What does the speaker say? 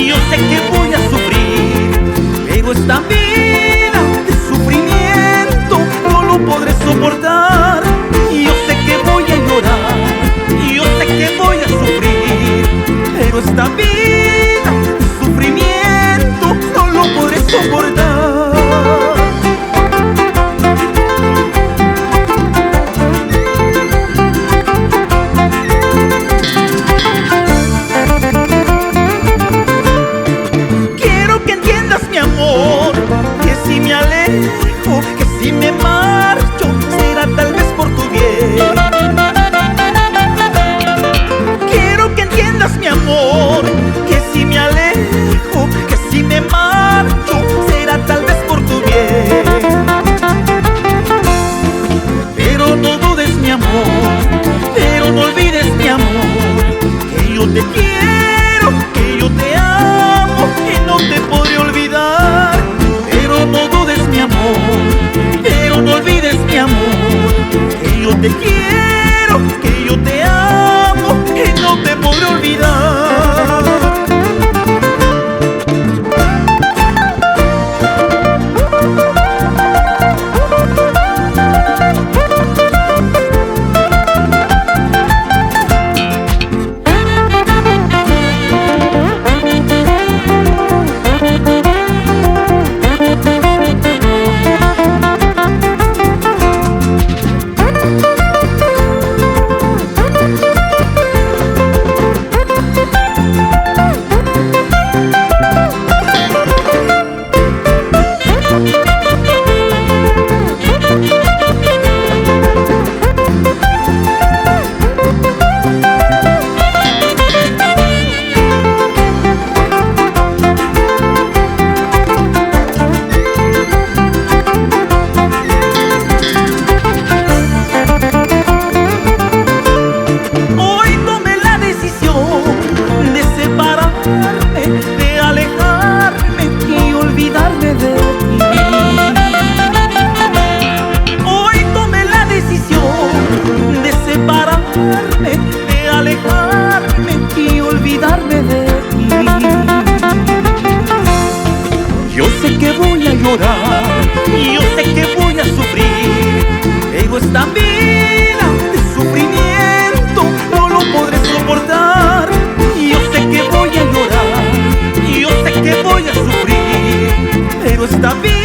yo sé que voy a sufrir, pero esta vida de sufrimiento no lo podré soportar. Yo sé que voy a llorar, yo sé que voy a sufrir, pero esta vida de sufrimiento no lo podré soportar. Que si me alejo, que si me marcho, será tal vez por tu bien. Quiero que entiendas, mi amor, que si me alejo, que si me marcho, será tal vez por tu bien. Pero no dudes, mi amor, pero no olvides, mi amor, que yo te quiero, que yo te amo, que no te podré olvidar. No dudes, mi amor, pero no olvides, mi amor, que yo te quiero, que yo te amo, que no te podré olvidar. De alejarme y olvidarme de ti. Hoy tomé la decisión de separarme, de alejarme y olvidarme de ti. Yo sé que voy a llorar, yo sé que voy a sufrir, pero esta vida de sufrimiento no lo podré soportar. Yo sé que voy a llorar, yo sé que voy a sufrir, pero esta vida